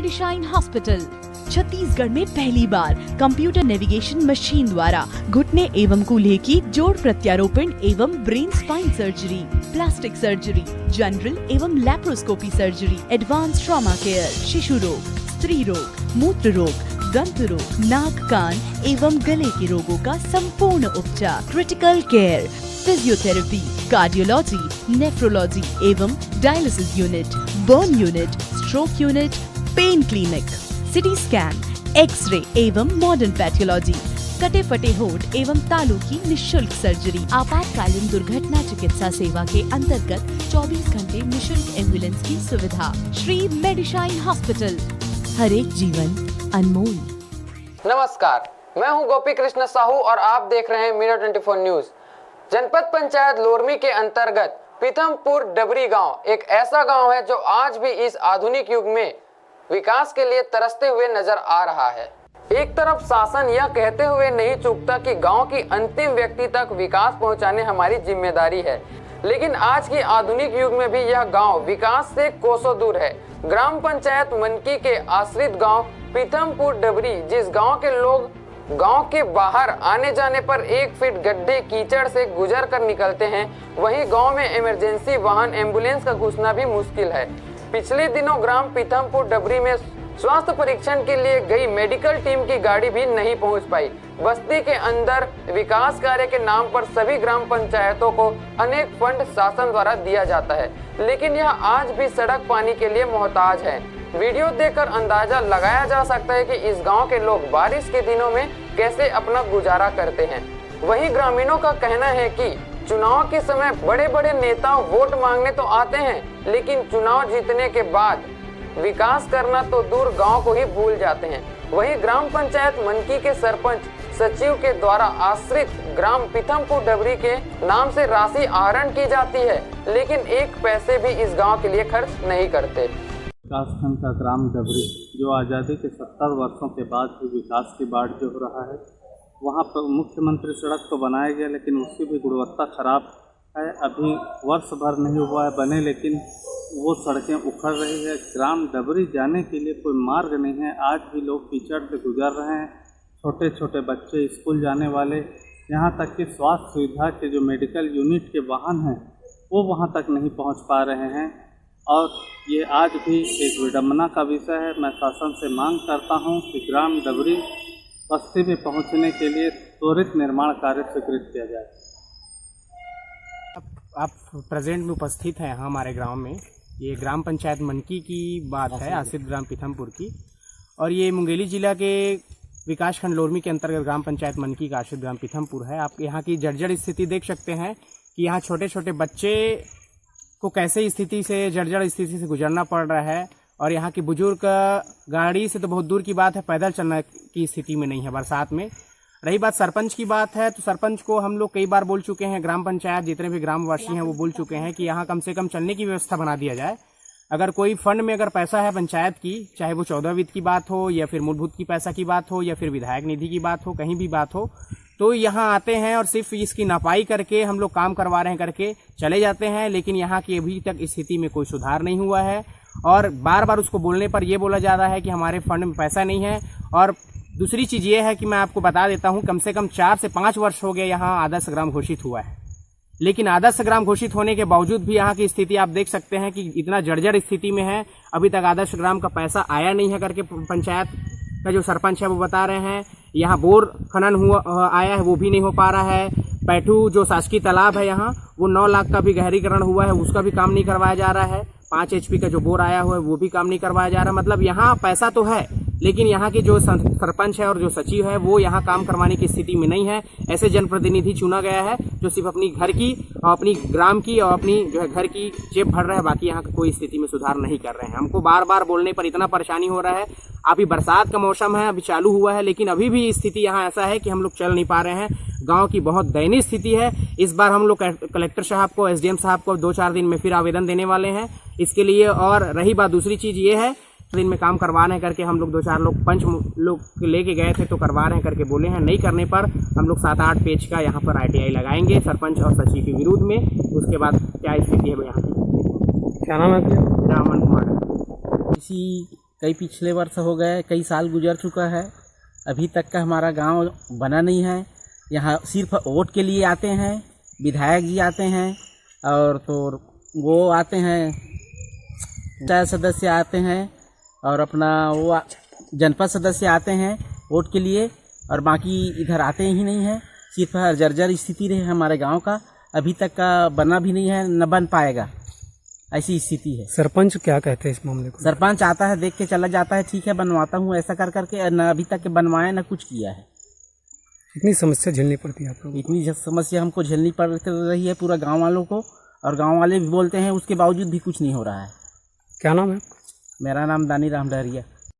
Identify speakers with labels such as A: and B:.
A: मेडिशाइन hospital. Chhattisgarh में पहली बार computer navigation machine द्वारा घुटने एवं कूल्हे की जोड़ प्रत्यारोपण एवं brain spine surgery, plastic surgery, general एवं laparoscopy surgery, advance trauma care, शिशु रोग, स्त्री रोग, मूत्र रोग, दंत रोग, नाक, कान एवं गले के रोगों का संपूर्ण उपचार, critical care, physiotherapy, cardiology, nephrology एवं dialysis unit, burn unit, stroke unit, pain clinic, CT scan, x-ray एवं मॉडर्न पैथोलॉजी, कटे फटे होठ एवं तालू की निशुल्क सर्जरी, आपातकालीन दुर्घटना चिकित्सा सेवा के अंतर्गत 24 घंटे निशुल्क एम्बुलेंस की सुविधा। श्री मेडिशाइन हॉस्पिटल, हर एक जीवन अनमोल।
B: नमस्कार, मैं हूं गोपी कृष्ण साहू और आप देख रहे हैं मिरर 24 न्यूज। जनपद पंचायत लोरमी के अंतर्गत पीथमपुर डबरी गांव एक ऐसा गांव है जो आज भी इस आधुनिक युग में विकास के लिए तरसते हुए नजर आ रहा है। एक तरफ शासन यह कहते हुए नहीं चूकता कि गांव की अंतिम व्यक्ति तक विकास पहुंचाने हमारी जिम्मेदारी है, लेकिन आज की आधुनिक युग में भी यह गांव विकास से कोसों दूर है। ग्राम पंचायत मनकी के आश्रित गांव पीथमपुर डबरी, जिस गांव के लोग गांव के बाहर आने जाने पर 1 फीट गड्ढे कीचड़ से गुजर कर निकलते हैं, वहीं गांव में इमरजेंसी वाहन एम्बुलेंस का घुसना भी मुश्किल है। पिछले दिनों ग्राम पीथमपुर डबरी में स्वास्थ्य परीक्षण के लिए गई मेडिकल टीम की गाड़ी भी नहीं पहुंच पाई। बस्ती के अंदर विकास कार्य के नाम पर सभी ग्राम पंचायतों को अनेक फंड शासन द्वारा दिया जाता है, लेकिन यह आज भी सड़क पानी के लिए मोहताज है। वीडियो देखकर अंदाजा लगाया जा सकता है कि इस गांव के लोग बारिश के दिनों में कैसे अपना गुजारा करते हैं। वहीं ग्रामीणों का कहना है कि चुनाव के समय बड़े बड़े नेता वोट मांगने तो आते हैं, लेकिन चुनाव जीतने के बाद विकास करना तो दूर गांव को ही भूल जाते हैं। वहीं ग्राम पंचायत मनकी के सरपंच सचिव के द्वारा आश्रित ग्राम पीथमपुर डबरी के नाम से राशि आहरण की जाती है, लेकिन 1 पैसे भी इस गांव के लिए खर्च नहीं करते।
C: विकासखंड का ग्राम डबरी जो आज़ादी के 70 वर्षों के बाद भी विकास की बाढ़ जो हो रहा है, वहाँ पर मुख्यमंत्री सड़क तो बनाया गया, लेकिन उसकी भी गुणवत्ता खराब है। अभी वर्ष भर नहीं हुआ है बने, लेकिन वो सड़कें उखड़ रही है। ग्राम डबरी जाने के लिए कोई मार्ग नहीं है। आज भी लोग कीचड़ से गुजर रहे हैं, छोटे छोटे बच्चे स्कूल जाने वाले, यहाँ तक कि स्वास्थ्य सुविधा के जो मेडिकल यूनिट के वाहन हैं वो वहाँ तक नहीं पहुँच पा रहे हैं, और ये आज भी एक विडंबना का विषय है। मैं शासन से मांग करता हूँ कि ग्राम डबरी बस्ती में पहुँचने के लिए त्वरित निर्माण कार्य स्वीकृत किया जाए।
D: आप प्रेजेंट में उपस्थित हैं हमारे गांव में। ये ग्राम पंचायत मनकी की बात है, आश्रित ग्राम पीथमपुर की, और ये मुंगेली जिला के विकासखंड लोरमी के अंतर्गत ग्राम पंचायत मनकी का आश्रित ग्राम पीथमपुर है। आप यहाँ की जर्जर स्थिति देख सकते हैं कि यहाँ छोटे छोटे बच्चे को कैसे स्थिति से जर्जर स्थिति से गुजरना पड़ रहा है, और यहाँ के बुजुर्ग गाड़ी से तो बहुत दूर की बात है, पैदल चलने की स्थिति में नहीं है बरसात में। रही बात सरपंच की बात है, तो सरपंच को हम लोग कई बार बोल चुके हैं, ग्राम पंचायत जितने भी ग्रामवासी हैं वो बोल चुके हैं कि यहाँ कम से कम चलने की व्यवस्था बना दिया जाए। अगर कोई फंड में अगर पैसा है पंचायत की, चाहे वो 14 वित्त की बात हो या फिर मूलभूत की पैसा की बात हो या फिर विधायक निधि की बात हो, कहीं भी बात हो, तो यहाँ आते हैं और सिर्फ इसकी नपाई करके हम लोग काम करवा रहे हैं करके चले जाते हैं, लेकिन यहाँ की अभी तक स्थिति में कोई सुधार नहीं हुआ है। और बार बार उसको बोलने पर यह बोला जा रहा है कि हमारे फंड में पैसा नहीं है। और दूसरी चीज़ ये है कि मैं आपको बता देता हूँ, कम से कम 4 से 5 वर्ष हो गए यहाँ आदर्श ग्राम घोषित हुआ है, लेकिन आदर्श ग्राम घोषित होने के बावजूद भी यहाँ की स्थिति आप देख सकते हैं कि इतना जर्जर स्थिति में है। अभी तक आदर्श ग्राम का पैसा आया नहीं है करके पंचायत का जो सरपंच है वो बता रहे हैं। यहाँ बोर खनन हुआ आया है, वो भी नहीं हो पा रहा है। पैठू जो शासकीय तालाब है यहाँ, वो 9 लाख का भी गहरीकरण हुआ है, उसका भी काम नहीं करवाया जा रहा है। 5 HP का जो बोर आया हुआ है वो भी काम नहीं करवाया जा रहा है। मतलब यहाँ पैसा तो है, लेकिन यहाँ की जो सरपंच है और जो सचिव है वो यहाँ काम करवाने की स्थिति में नहीं है। ऐसे जनप्रतिनिधि चुना गया है जो सिर्फ अपनी घर की और अपनी ग्राम की और अपनी जो है घर की जेब भर रहे हैं, बाकी यहाँ कोई स्थिति में सुधार नहीं कर रहे हैं। हमको बार बार बोलने पर इतना परेशानी हो रहा है। अभी बरसात का मौसम है, अभी चालू हुआ है, लेकिन अभी भी स्थिति यहाँ ऐसा है कि हम लोग चल नहीं पा रहे हैं। गांव की बहुत दयनीय स्थिति है। इस बार हम लोग कलेक्टर साहब को, SDM साहब को 2-4 दिन में फिर आवेदन देने वाले हैं इसके लिए। और रही बात दूसरी चीज़ ये है, दिन में काम करवा रहे हैं करके हम लोग 2-4 लोग पंच लोग लेके गए थे तो करवा रहे हैं करके बोले हैं। नहीं करने पर हम लोग 7-8 पेज का यहाँ पर ITI लगाएंगे सरपंच और सचिव के विरोध में। उसके बाद क्या स्थिति है यहाँ की।
E: क्या नाम है?
D: रामन कुमार। इसी
E: कई पिछले वर्ष हो गए, कई साल गुजर चुका है, अभी तक का हमारा गांव बना नहीं है। यहाँ सिर्फ वोट के लिए आते हैं, विधायक जी आते हैं और तो वो आते हैं, पंचायत सदस्य आते हैं और अपना वो जनपद सदस्य आते हैं वोट के लिए, और बाकी इधर आते ही नहीं हैं। सिर्फ जर्जर स्थिति रही हमारे गांव का, अभी तक का बना भी नहीं है, न बन पाएगा, ऐसी स्थिति है।
F: सरपंच क्या कहते हैं इस मामले को?
E: सरपंच आता है, देख के चला जाता है, ठीक है बनवाता हूँ, ऐसा कर करके न अभी तक बनवाया न कुछ किया है।
F: इतनी समस्या झेलनी पड़ती है आप लोगों को?
E: इतनी समस्या हमको झेलनी पड़ रही है पूरा गांव वालों को, और गांव वाले भी बोलते हैं, उसके बावजूद भी कुछ नहीं हो रहा है।
F: क्या नाम है?
E: मेरा नाम दानी राम डहरिया।